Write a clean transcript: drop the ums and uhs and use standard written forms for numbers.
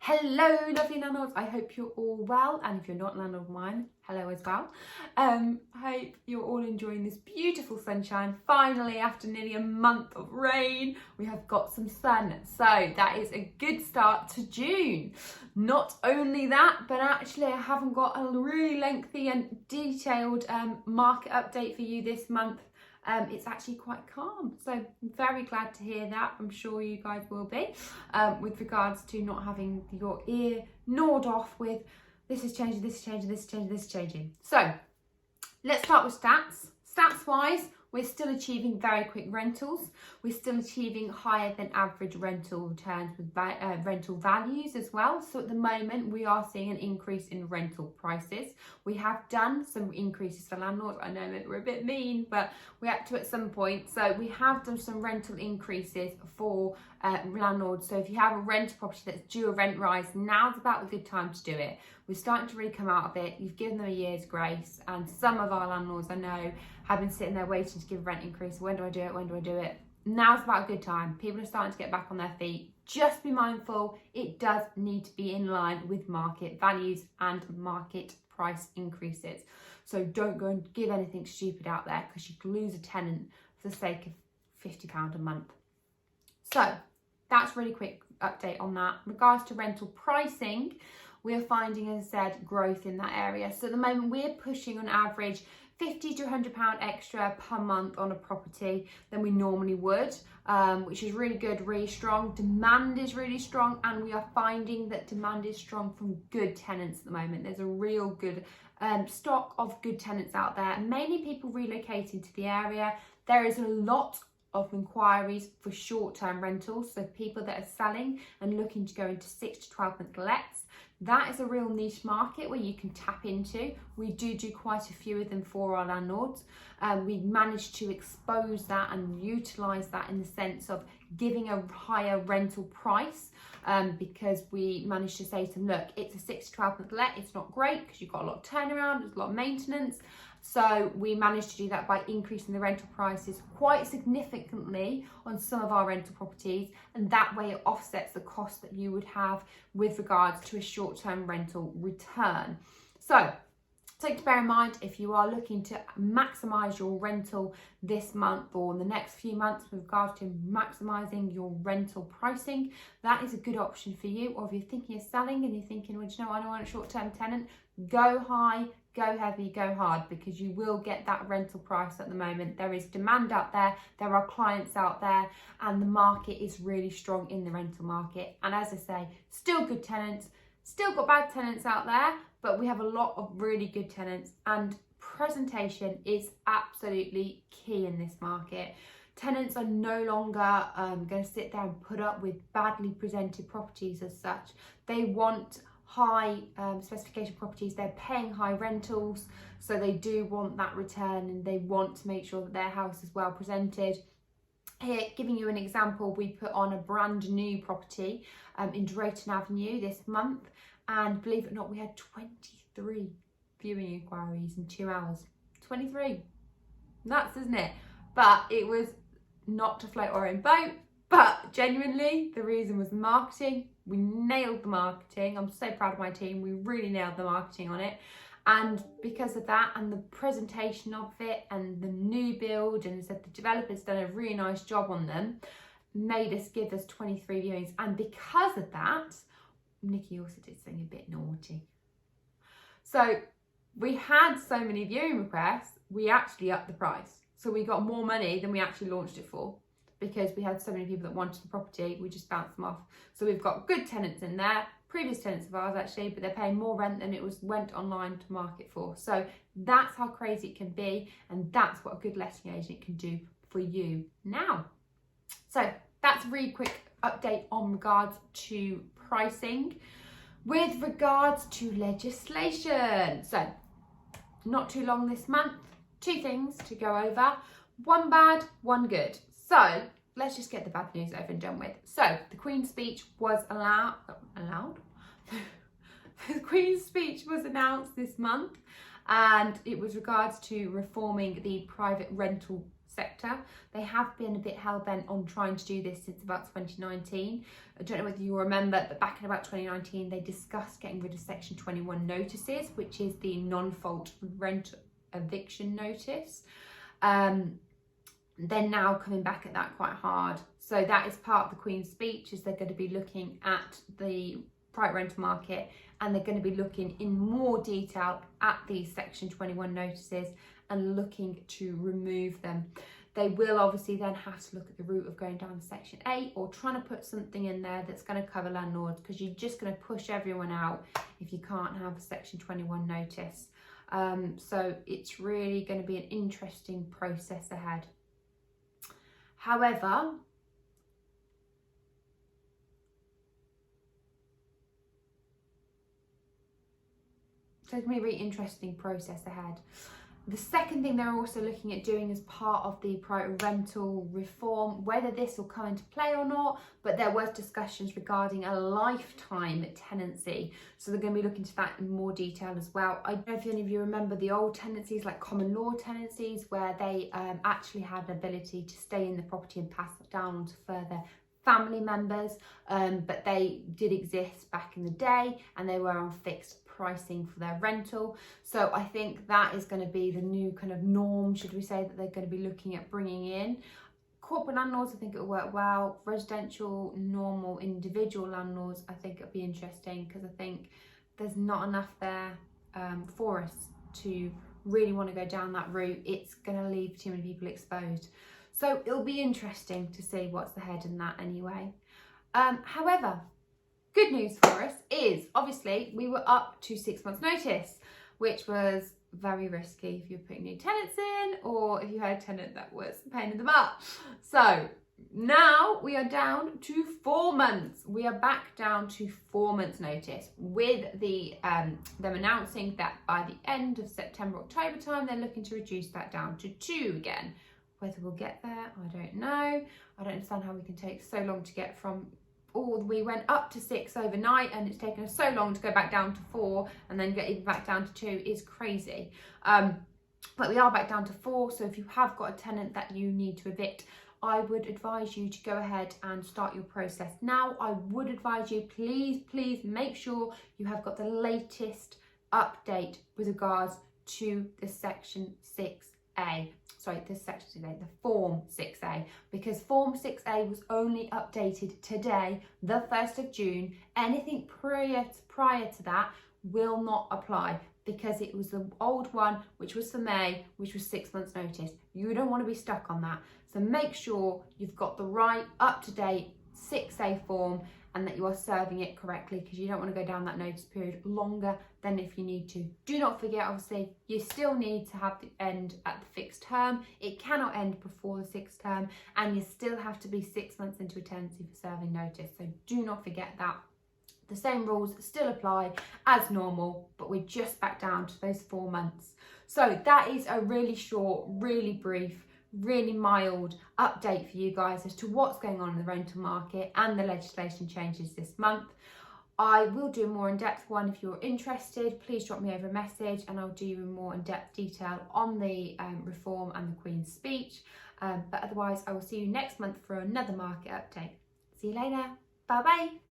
Hello lovely landlords, I hope you're all well, and if you're not a landlord of mine, hello as well. I hope you're all enjoying this beautiful sunshine. Finally, after nearly a month of rain, we have got some sun, so that is a good start to June. Not only that, but actually I haven't got a really lengthy and detailed market update for you this month. It's actually quite calm, so I'm very glad to hear that. I'm sure you guys will be, with regards to not having your ear gnawed off with this is changing, this is changing, this is changing, this is changing. So let's start with stats. Stats wise, we're still achieving very quick rentals. We're still achieving higher than average rental returns with rental values as well. So at the moment, we are seeing an increase in rental prices. We have done some increases for landlords. I know that we're a bit mean, but we had to at some point. So we have done some rental increases for landlords. So if you have a rental property that's due a rent rise, now's about the good time to do it. We're starting to really come out of it. You've given them a year's grace, and some of our landlords I know have been sitting there waiting to give a rent increase. When do I do it? When do I do it? Now's about a good time. People are starting to get back on their feet. Just be mindful, it does need to be in line with market values and market price increases. So don't go and give anything stupid out there, because you could lose a tenant for the sake of £50 a month. So that's really quick update on that. In regards to rental pricing, we are finding, as I said, growth in that area. So at the moment, we're pushing on average £50 to £100 extra per month on a property than we normally would, which is really good, really strong. Demand is really strong, and we are finding that demand is strong from good tenants at the moment. There's a real good stock of good tenants out there, mainly people relocating to the area. There is a lot of inquiries for short-term rentals, so people that are selling and looking to go into 6 to 12 month lets. That is a real niche market where you can tap into. We do quite a few of them for our landlords. We managed to expose that and utilise that in the sense of giving a higher rental price, because we managed to say to them, look, it's a 6 to 12 month let, it's not great because you've got a lot of turnaround, there's a lot of maintenance. So we managed to do that by increasing the rental prices quite significantly on some of our rental properties, and that way it offsets the cost that you would have with regards to a short-term rental return. So take to bear in mind, if you are looking to maximise your rental this month or in the next few months with regards to maximising your rental pricing, that is a good option for you. Or if you're thinking of selling and you're thinking, well, you know, I don't want a short-term tenant, go high, go heavy, go hard, because you will get that rental price at the moment. There is demand out there, there are clients out there, and the market is really strong in the rental market. And as I say, still good tenants, still got bad tenants out there, but we have a lot of really good tenants, and presentation is absolutely key in this market. Tenants are no longer going to sit there and put up with badly presented properties as such. They want high specification properties. They're paying high rentals, so they do want that return, and they want to make sure that their house is well presented. Here, giving you an example, we put on a brand new property in Drayton Avenue this month, and believe it or not, we had 23 viewing inquiries in 2 hours. 23. Nuts, isn't it? But it was not to float our own boat, but genuinely the reason was the marketing. We nailed the marketing. I'm so proud of my team. We really nailed the marketing on it. And because of that and the presentation of it and the new build, and said the developer's done a really nice job on them, made us give us 23 viewings. And because of that, Nikki also did something a bit naughty. So we had so many viewing requests, we actually upped the price. So we got more money than we actually launched it for, because we had so many people that wanted the property, we just bounced them off. So we've got good tenants in there, previous tenants of ours actually, but they're paying more rent than it went online to market for. So that's how crazy it can be, and that's what a good letting agent can do for you now. So that's a really quick update on regards to pricing. With regards to legislation, so not too long this month, 2 things to go over, 1 bad, 1 good. So let's just get the bad news over and done with. So the Queen's speech was allowed? The Queen's speech was announced this month, and it was regards to reforming the private rental sector. They have been a bit hell-bent on trying to do this since about 2019. I don't know whether you remember, but back in about 2019, they discussed getting rid of Section 21 notices, which is the non-fault rent eviction notice. They're now coming back at that quite hard. So that is part of the Queen's speech, is they're going to be looking at the private rental market, and they're going to be looking in more detail at these Section 21 notices and looking to remove them. They will obviously then have to look at the route of going down to Section 8 or trying to put something in there that's going to cover landlords, because you're just going to push everyone out if you can't have a Section 21 notice. So it's really going to be an interesting process ahead. However, so it's going to be a really interesting process ahead. The second thing they're also looking at doing as part of the private rental reform, whether this will come into play or not, but there was discussions regarding a lifetime tenancy. So they're going to be looking to that in more detail as well. I don't know if any of you remember the old tenancies, like common law tenancies, where they actually had an ability to stay in the property and pass it down to further family members, but they did exist back in the day, and they were on fixed pricing for their rental. So I think that is going to be the new kind of norm, should we say, that they're going to be looking at bringing in. Corporate landlords, I think it will work well. Residential, normal, individual landlords, I think it'll be interesting, because I think there's not enough there for us to really want to go down that route. It's going to leave too many people exposed. So it'll be interesting to see what's ahead in that anyway. However, good news for us is, obviously, we were up to 6 months notice, which was very risky if you're putting new tenants in, or if you had a tenant that was a pain in the butt. So now we are down to 4 months. We are back down to 4 months notice, with the them announcing that by the end of September, October time, they're looking to reduce that down to 2 again. Whether we'll get there, I don't know. I don't understand how we can take so long to get from, we went up to 6 overnight, and it's taken us so long to go back down to 4 and then get even back down to 2 is crazy. But we are back down to 4. So if you have got a tenant that you need to evict, I would advise you to go ahead and start your process now. I would advise you, please make sure you have got the latest update with regards to the Section 6A. Sorry, this section today, the Form 6A, because Form 6A was only updated today, the 1st of June. Anything prior to that will not apply, because it was the old one, which was for May, which was 6 months notice. You don't want to be stuck on that. So make sure you've got the right up-to-date 6A form, and that you are serving it correctly, because you don't want to go down that notice period longer than if you need to. Do not forget, obviously, you still need to have the end at the fixed term. It cannot end before the 6th term, and you still have to be 6 months into a tenancy for serving notice. So do not forget that. The same rules still apply as normal, but we're just back down to those 4 months. So that is a really short, really brief, really mild update for you guys as to what's going on in the rental market and the legislation changes this month. I will do a more in-depth one if you're interested. Please drop me over a message, and I'll do more in-depth detail on the reform and the Queen's speech. But otherwise, I will see you next month for another market update. See you later. Bye bye.